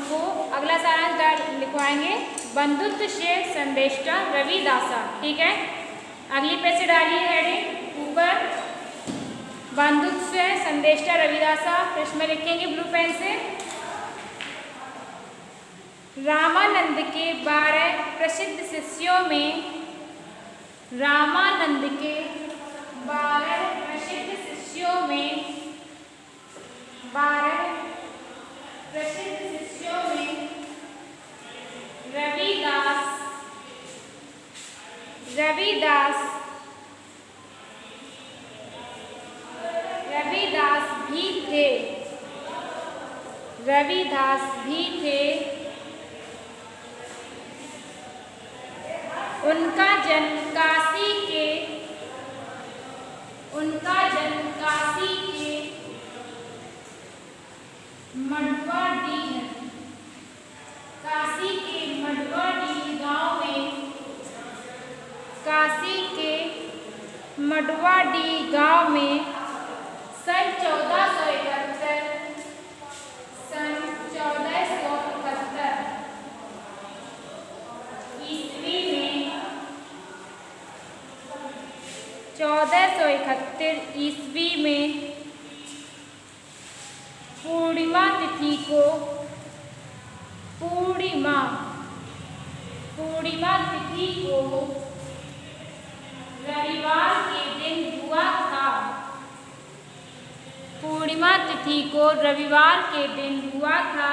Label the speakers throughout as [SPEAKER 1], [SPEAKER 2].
[SPEAKER 1] को अगला सारांश लिखवाएंगे बंधुत्व से संदेष्टा रविदासा। ठीक है, अगली पेज से डालिए हेडिंग ऊपर बंधुत्व से संदेष्टा रविदासा। फिर इसमें लिखेंगे ब्लू पेन से रामानंद के 12 प्रसिद्ध शिष्यों में, रामानंद के 12 प्रसिद्ध शिष्यों में, 12 प्रसिद्ध शिष्यों में रविदास भी थे, रविदास भी थे। उनका जन्म काशी के मडवाडीह, काशी के मडवाडीह गांव में, काशी के मडवाडीह गांव में सन 1471 ईस्वी में, 1471 ईस्वी में पूर्णिमा तिथि को, पूर्णिमा तिथि को रविवार के दिन हुआ था, पूर्णिमा तिथि को रविवार के दिन हुआ था,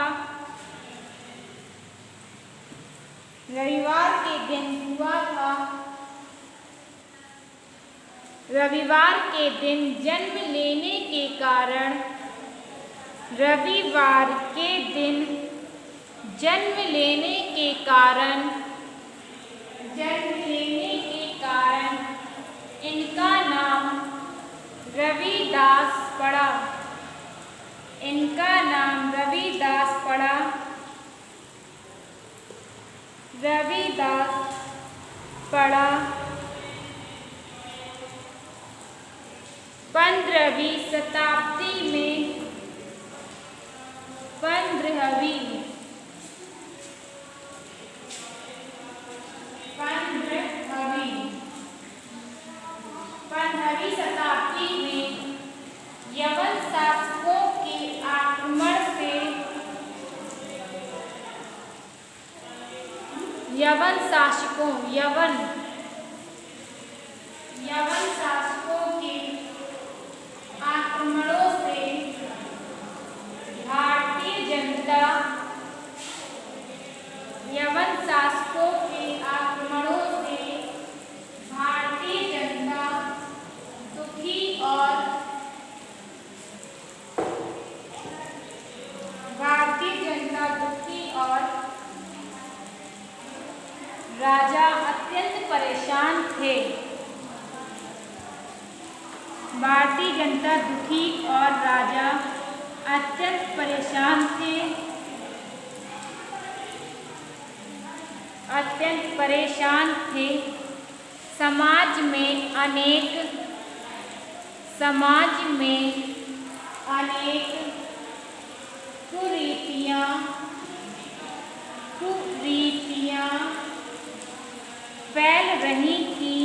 [SPEAKER 1] रविवार के दिन हुआ था। रविवार के दिन जन्म लेने के कारण, रविवार के दिन जन्म लेने के कारण, इनका नाम रविदास पड़ा, इनका नाम रविदास पड़ा, रविदास पड़ा। 15वीं शताब्दी में, 15वीं शताब्दी में यवन शासकों के आक्रमण से, यवन शासकों के आक्रमणों से भारतीय जनता, यवन शासकों के आक्रमणों से भारतीय जनता दुखी और राजा अत्यंत परेशान थे। भारतीय जनता दुखी और राजा अत्यंत परेशान थे, समाज में अनेक कुरीतियां फैल रही थी।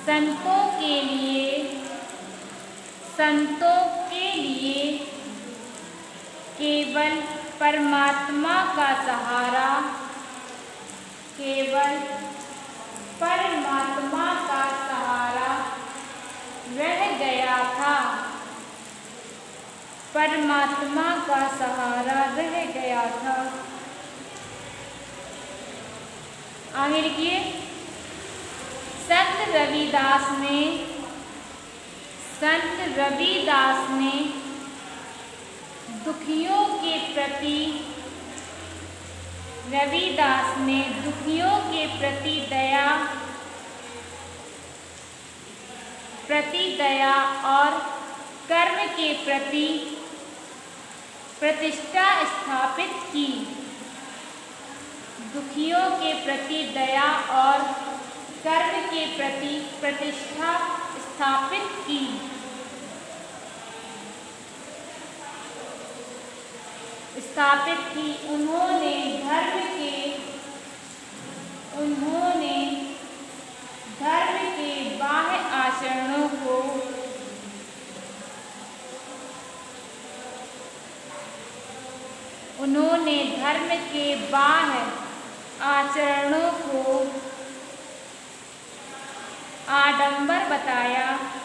[SPEAKER 1] संतों के लिए केवल परमात्मा का सहारा रह गया था, परमात्मा का सहारा रह गया था। आगे लिखिए संत रविदास ने दुखियों के प्रति दया और कर्म के प्रति प्रतिष्ठा स्थापित की। दुखियों के प्रति दया और कर्म के प्रति प्रतिष्ठा स्थापित की। उन्होंने धर्म के बाह्य आचरणों को आडंबर बताया,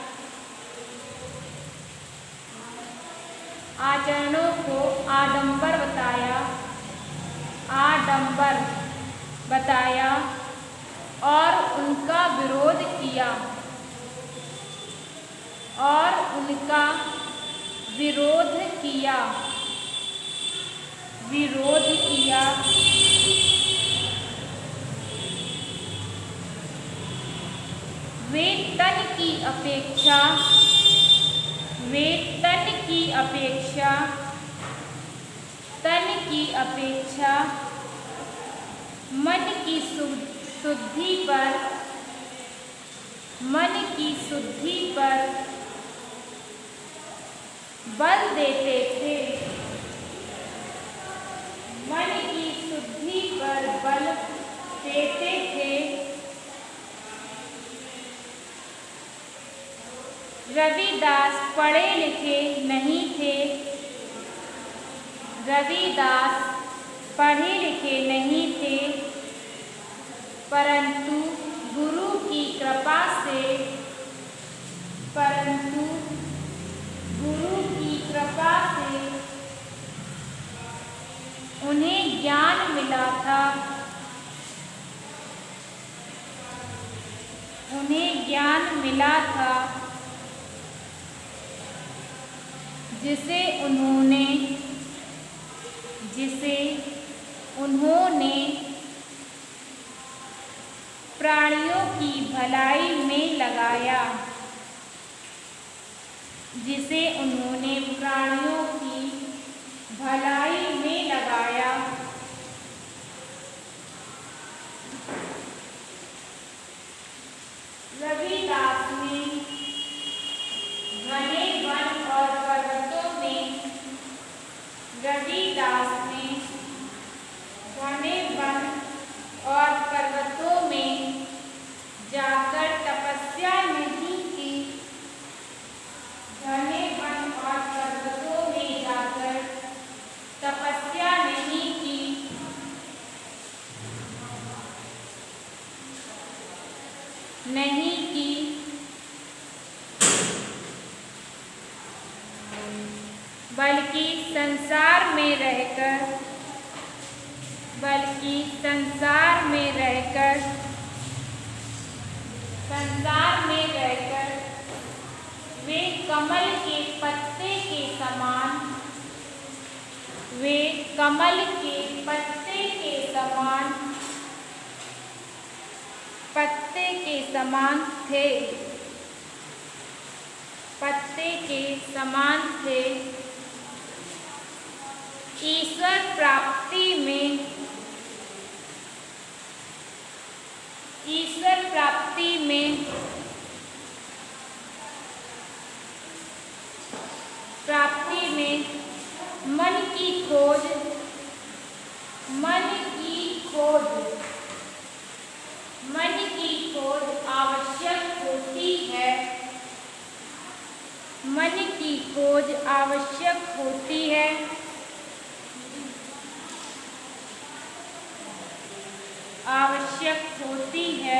[SPEAKER 1] और उनका विरोध किया। वे तन की अपेक्षा मन की शुद्धि पर बल देते थे। रविदास पढ़े लिखे नहीं थे, परंतु गुरु की कृपा से उन्हें ज्ञान मिला था, जिसे उन्होंने प्राणियों की भलाई में लगाया। रविदास ने घने वन और पर्वतों में जाकर तपस्या नहीं की। बल्कि संसार में रहकर वे कमल के पत्ते के समान थे। ईश्वर प्राप्ति में मन की खोज आवश्यक होती है।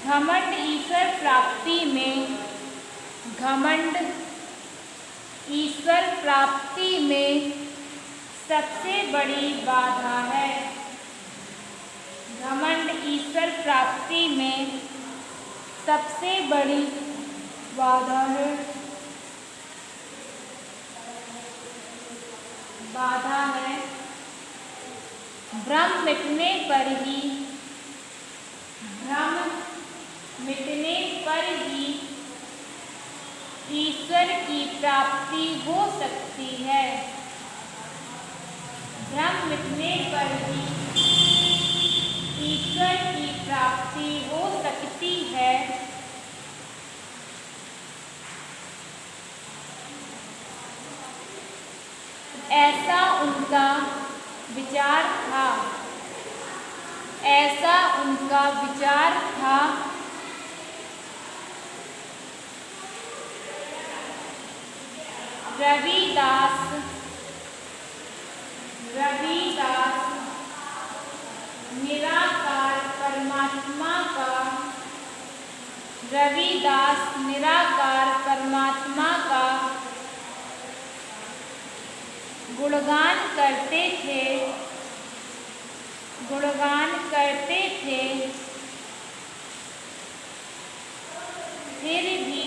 [SPEAKER 1] घमंड ईश्वर प्राप्ति में सबसे बड़ी बाधा है। भ्रम मिटने पर ही ईश्वर की प्राप्ति हो सकती है। भ्रम मिटने पर ही ईश्वर उनका विचार था रविदास निराकार परमात्मा का गुणगान करते थे फिर भी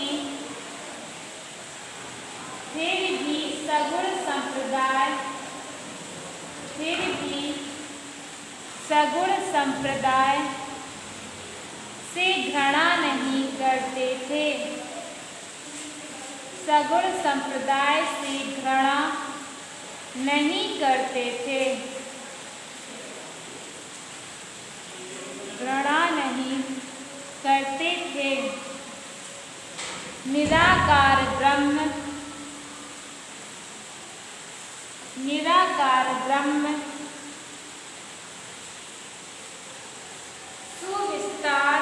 [SPEAKER 1] सगुण संप्रदाय से घृणा नहीं करते थे। सगुण संप्रदाय से घृणा नहीं करते थे। निराकार ब्रह्म सुविस्तार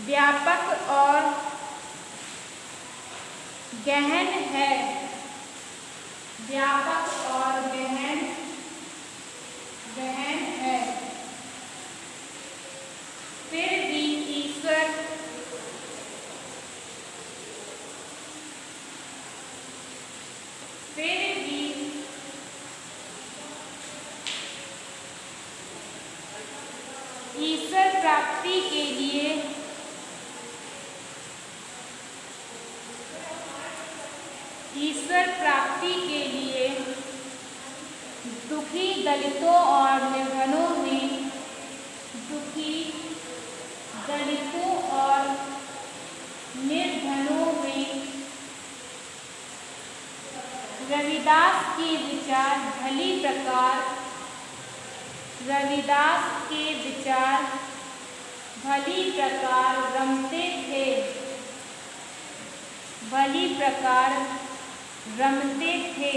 [SPEAKER 1] व्यापक और गहन है। फिर भी ईश्वर प्राप्ति के लिए दुखी दलितों और निर्धनों में रविदास के विचार भली प्रकार रमते थे।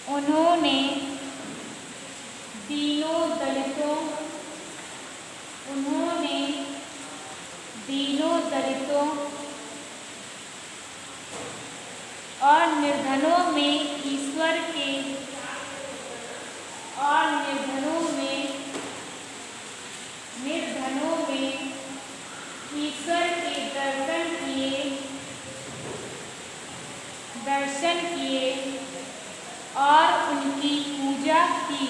[SPEAKER 1] उन्होंने दीनों दलितों और निर्धनों में ईश्वर के दर्शन किए और उनकी पूजा की।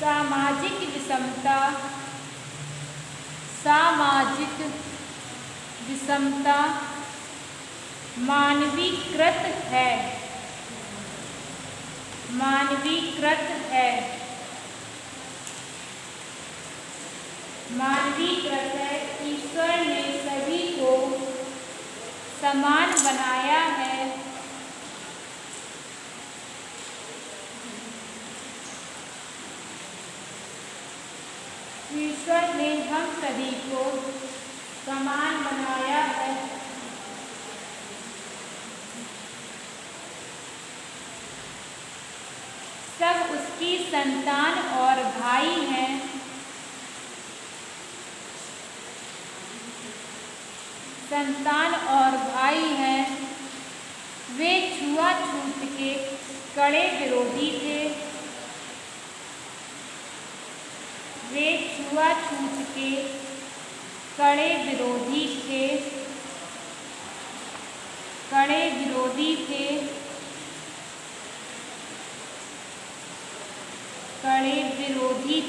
[SPEAKER 1] सामाजिक विषमता मानवीकृत है। ईश्वर ने सभी को समान बनाया है। ईश्वर ने हम सभी को समान बनाया है। सब उसकी संतान और भाई हैं। वे छुआछूत के कड़े विरोधी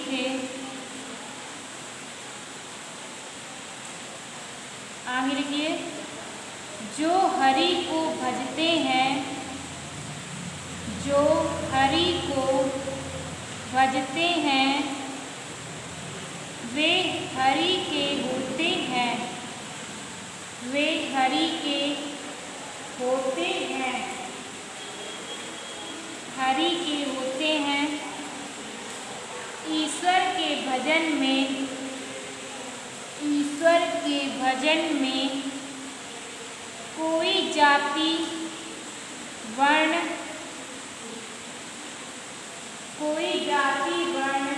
[SPEAKER 1] थे। आगे लिखिए, जो हरि को भजते हैं बजते हैं वे हरि के होते हैं, वे हरि के होते हैं, हरि के होते हैं। ईश्वर के भजन में, ईश्वर के भजन में कोई जाति वर्ण, कोई जाति वर्ण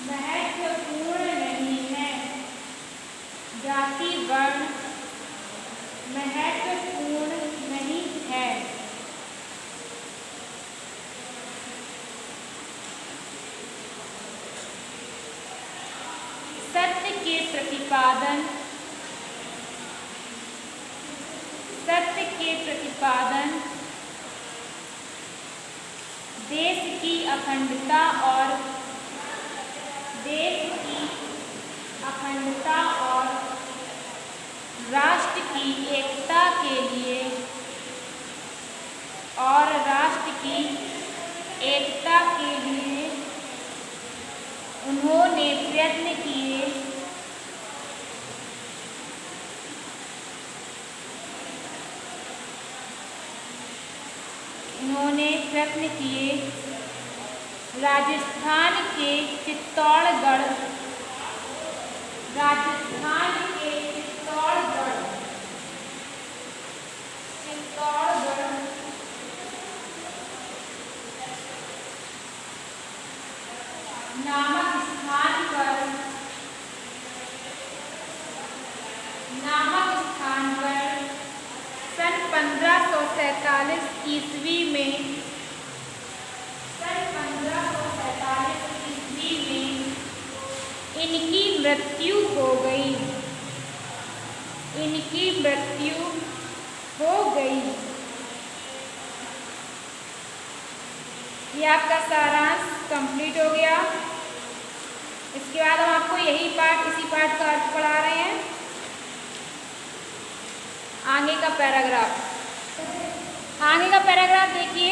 [SPEAKER 1] महत्वपूर्ण नहीं है, जाति वर्ण महत्वपूर्ण नहीं है। सत्य के प्रतिपादन, सत्य के प्रतिपादन देश की अखंडता और देश की अखंडता और राष्ट्र की एकता के लिए, और राष्ट्र की एकता के लिए उन्होंने प्रयत्न किए, उन्होंने प्रयत्न किए। राजस्थान के चित्तौड़गढ़, राजस्थान के चित्तौड़गढ़, चित्तौड़गढ़ नामक स्थान पर, नामक स्थान पर सन 1547 ईस्वी में, सन 1547 ईस्वी में इनकी मृत्यु हो गई, इनकी मृत्यु हो गई। ये आपका सारांश कंप्लीट हो गया। इसके बाद हम आपको यही पाठ, इसी पाठ का अर्थ पढ़ा रहे हैं। आगे का पैराग्राफ, आगे का पैराग्राफ देखिए।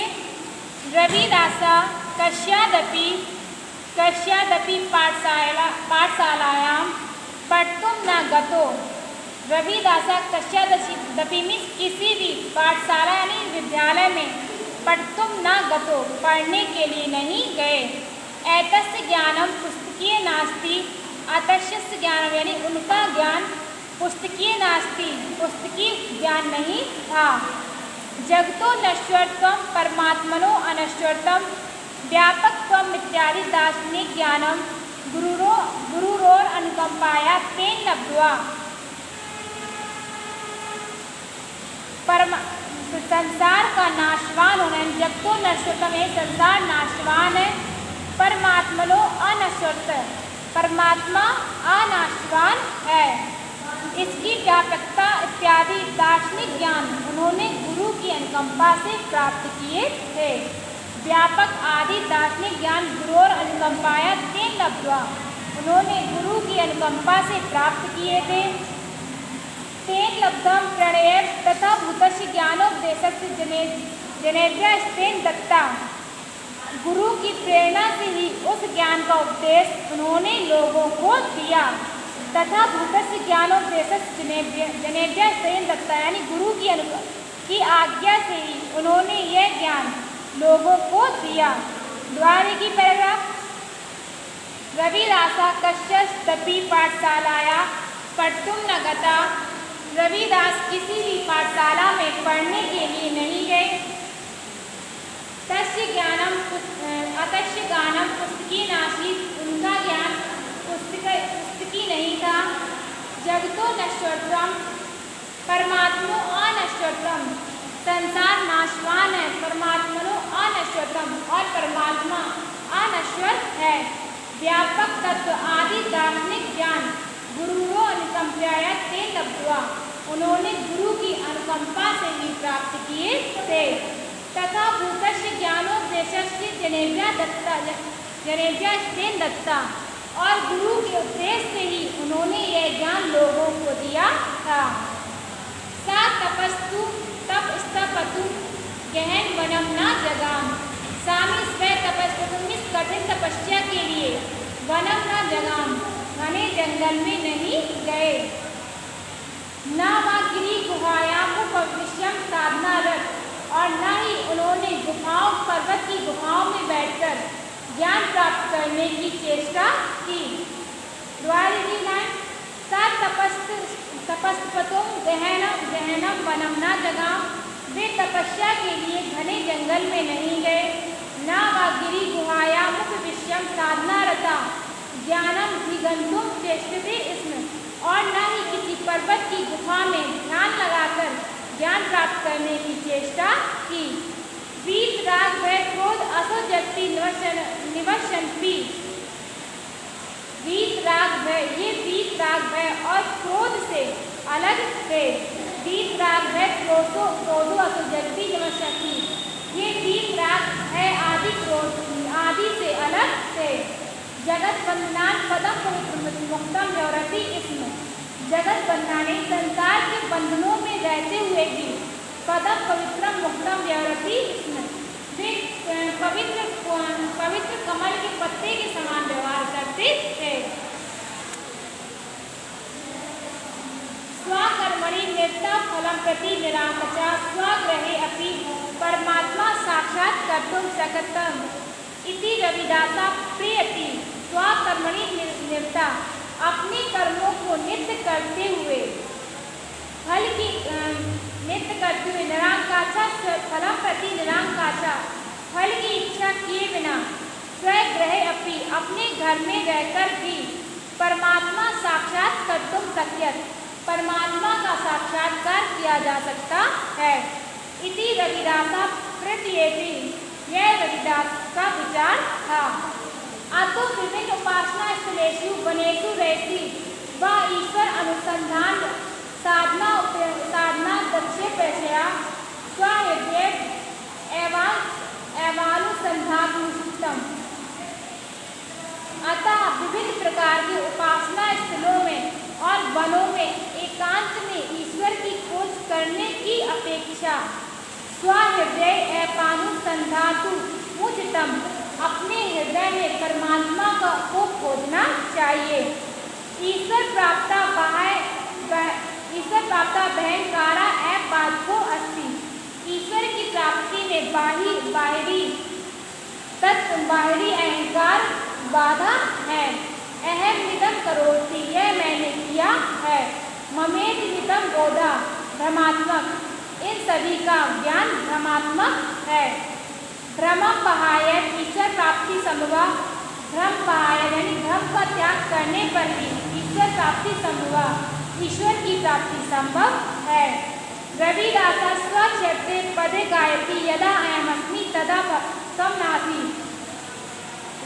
[SPEAKER 1] रविदासा कस्यादपि पाठशालायां पठितुं न गतो। रविदासा कस्यादपि मीन्स किसी भी पाठशाला यानी विद्यालय में पठितुं न गतो, पढ़ने के लिए नहीं गए। एतस्य ज्ञानम पुस्तकीय नास्ति, अतस्य ज्ञानम यानी उनका ज्ञान पुस्तकीय नास्ति, पुस्तकीय ज्ञान नहीं था। जगतो नश्वरत्वं परमात्मनो अनश्वरत्वं व्यापकत्वम् इत्यादि दार्शनिक ज्ञानम गुरुरोर अनुकंपाया तेन लब्ध्वा। संसार का नाशवान होना, जगतो नश्वरत्वम है संसार नाशवान है, परमात्मनो अनश्वरत, परमात्मा अनाशवान है, इसकी व्यापकता इत्यादि दार्शनिक ज्ञान उन्होंने गुरु की अनुकंपा से प्राप्त किए थे। व्यापक आदि दार्शनिक ज्ञान गुरु और अनुकंपाया तेन लब्ध्वा, उन्होंने गुरु की अनुकंपा से प्राप्त किए थे। तेन लब्धम प्रणय तथा भूतस्य ज्ञानोपदेशस्य जनेभ्यस्तेन दत्ता, गुरु की प्रेरणा से ही उस ज्ञान का उपदेश उन्होंने लोगों को दिया। तथा भूतस्य ज्ञानोपदेशस्य जनेभ्यस्तेन दत्ता यानी गुरु की आज्ञा से ही उन्होंने यह ज्ञान लोगों को दिया। द्वारे की पैराग्राफ। रविदासा कस्यादपि पाठशालाया पठितुं न गता। रविदास किसी भी पाठशाला में पढ़ने के लिए नहीं गए। तस्य ज्ञानम अतस्य ज्ञानम पुस्तकीय नास्ति, उनका ज्ञान पुस्तकी नहीं था। जगतो नश्वरत्वम परमात्मनो अनश्वरत्वम, संसार नाशवान है, परमात्मनो अनश्वरत्वम और परमात्मा अनश्वर है। व्यापक तत्व आदि दार्शनिक ज्ञान गुरुओं अनुकंपाया तेन लब्ध्वा, उन्होंने गुरु की अनुकंपा से ही प्राप्त किए थे। तथा भूतस्य ज्ञानोपदेशस्य जनेभ्यस्तेन दत्ता, और गुरु के उपदेश से ही उन्होंने यह ज्ञान लोगों को दिया था। सा तपस्तु तप स्तपतु गहन वनम न जगाम, सामी स्व तपस्तु, कठिन तपस्या के लिए वनम न जगाम, घने जंगल में नहीं गए। न वह गिरी गुहायाम उपविश्यम साधनारत, और न ही उन्होंने गुफाओं पर्वत की गुफाओं में बैठकर ज्ञान प्राप्त करने की चेष्टा की। तपस्तपतुम गहनम वनम न जगाम, वे तपस्या के लिए घने जंगल में नहीं गए। न वा गिरी गुहायाम उपविश्यम साधनारता ज्ञानम धिगंतुम चेष्टते इसमें, और न ही किसी पर्वत की गुफा में ध्यान लगाकर ज्ञान प्राप्त करने की चेष्टा की। वीत राग व क्रोध असो जगती निवसन्ति, वीत राग व, ये वीत राग व और क्रोध से अलग थे। वीत राग व क्रोधो असो जगती निवसन्ति, ये वीत राग है आदि क्रोध आदि से अलग थे। जगत बंधनान पदम पवित्र मुक्तम व्यवरति इसमें, जगत बंधनाने संसार के बंधनों में रहते हुए भी पदम पवित्रम मुक्तम व्यवरति इसमें, वे पवित्र कमल के पत्ते के समान व्यवहार करते थे। स्वकर्मणि निरता फलम प्रति निरामचा स्वग्रहे अपि परमात्मा साक्षात कर्तुं शक्यम् इति रविदासा प्रियति। स्वकर्मणि निरता, अपने कर्मों को नित्य करते हुए निराकांक्षा फलम प्रति निराकांक्षा, फल की इच्छा किए बिना स्वग्रहे अपि, अपने घर में रहकर भी परमात्मा साक्षात कर्तुं शक्यत्, परमात्मा का साक्षात्कार किया जा सकता है। इति रविदासा प्रत्येति, यह रविदास का विचार था। अतो विभिन्न उपासना स्थलेषु वनेषु रहती व ईश्वर अनुसंधान साधना दक्षेपेक्षया स्वहृदय एवानुसंधातुष्टम। अतः विभिन्न प्रकार के उपासना स्थलों में और वनों में एकांत में ईश्वर की खोज करने की अपेक्षा स्वहृदय एवानुसंधातु उच्चतम, अपने हृदय में परमात्मा को खोजना चाहिए। ईश्वर प्राप्ता बहनकारा बाधको अस्ति, ईश्वर की प्राप्ति में बाहरी अहंकार बाधा है। अहम निदम करोति, यह मैंने किया है। ममेत निदम बोधा, भ्रमात्मक, इन सभी का ज्ञान भ्रमात्मक है। भ्रमम पहाय, ईश्वर प्राप्ति संभवा, भ्रम पहाय यानी भ्रम का त्याग करने पर भी ईश्वर प्राप्ति संभवा, ईश्वर की प्राप्ति संभव है। रविदासा स्वक्षते पदे गायति यदा अहमस्मि तदा तम नासी,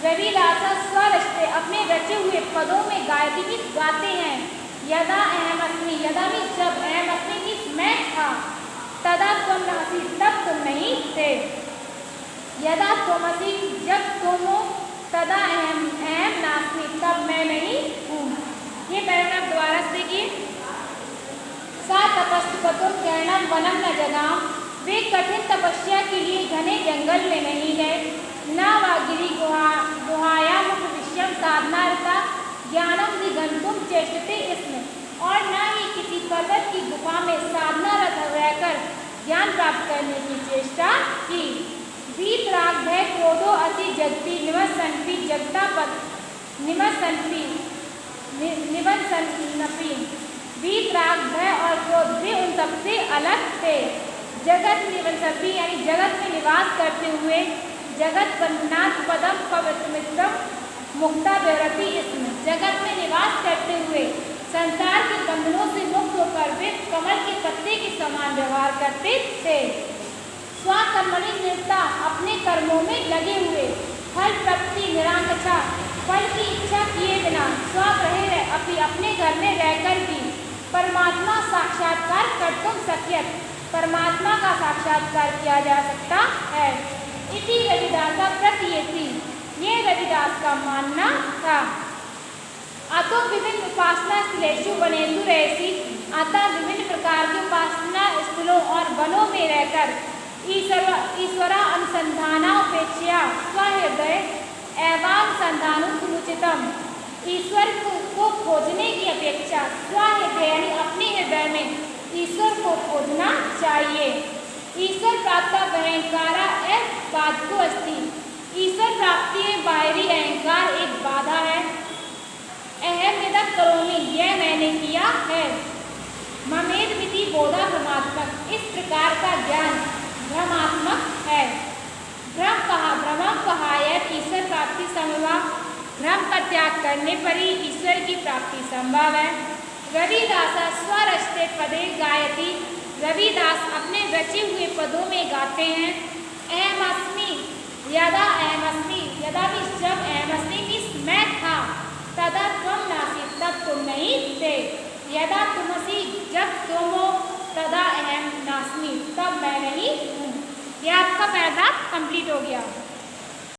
[SPEAKER 1] रविदासा स्वरचते अपने रचे हुए पदों में गायति भी गाते हैं। यदा अहमस्मि, यदा भी जब अहमस्मि की मैं था, तदा तुम नासी, तब तुम नहीं थे। यदा तुमसी, जब तुम हो, तदा अहम नास्मि, तब मैं नहीं हूँ। ये पैराग्राफ दोबारा से देखिए। सा तपस्तपतुम गहनम वनम न जगाम, वे कठिन तपस्या के लिए घने जंगल में नहीं गए। न वा गिरी गुहायाम उपविश्यम साधनारता ज्ञानम दिगंतुम चेष्टते इसमें, और न ही किसी पर्वत की गुफा में साधनारत रहकर ज्ञान प्राप्त करने की चेष्टा की। वीतराग भय क्रोधो अति जगति निवसन्ति जगता पद निवसन्ति वीतराग भय और क्रोध भी उन सबसे अलग थे। जगत निवसन्ति यानी जगत में निवास करते हुए, जगत बंधनात् पदम पवित्रम मुक्ता व्यवरति इसमें, जगत में निवास करते हुए संसार के बंधनों से मुक्त होकर वे कमल के पत्ते के समान व्यवहार करते थे। स्वकर्मणि निरता, अपने कर्मों में लगे हुए, फल प्राप्ति निराकांक्षा, फल की इच्छा किए बिना, स्वग्रहे अपने घर में रहकर भी परमात्मा साक्षात्कार कर्तुं शक्यत्, परमात्मा का साक्षात्कार किया जा सकता है। इति रविदासा प्रत्येति, ये रविदास का मानना था। अतो विभिन्न उपासना स्थलेषु वनेषु रहसि, अतः विभिन्न प्रकार के उपासना स्थलों और वनों में रहकर ईश्वरा अनुसंधानापेक्षया स्वहृदय एवं संधानुसमुचितम। ईश्वर को खोजने की अपेक्षा स्वहृदय यानी अपने हृदय में ईश्वर को खोजना चाहिए। ईश्वर प्राप्त अहंकारा बाधको अस्ति। ईश्वर प्राप्ति में बाहरी अहंकार एक बाधा है। अहम यदा करोमि, यह मैंने किया है। ममेद विधि बोधा भ्रमात्मक, इस प्रकार का ज्ञान भ्रमात्मक है। भ्रमम कहा यह ईश्वर प्राप्ति संभव। भ्रम का त्याग करने पर ही ईश्वर की प्राप्ति संभव है। रविदास स्वरचिते पदे गायति। रविदास अपने रचे हुए पदों में गाते हैं। अहमअस्मि यदा अहमअस्मि, यदा भी जब अहमअस्मि मीन्स मैं था, तदा त्वम नासि तब तुम नहीं थे। यदा तुमसि जब तुम हो, तदा अहम नास्मि तब मैं नहीं हूँ। यह आपका पैराग्राफ कंप्लीट हो गया।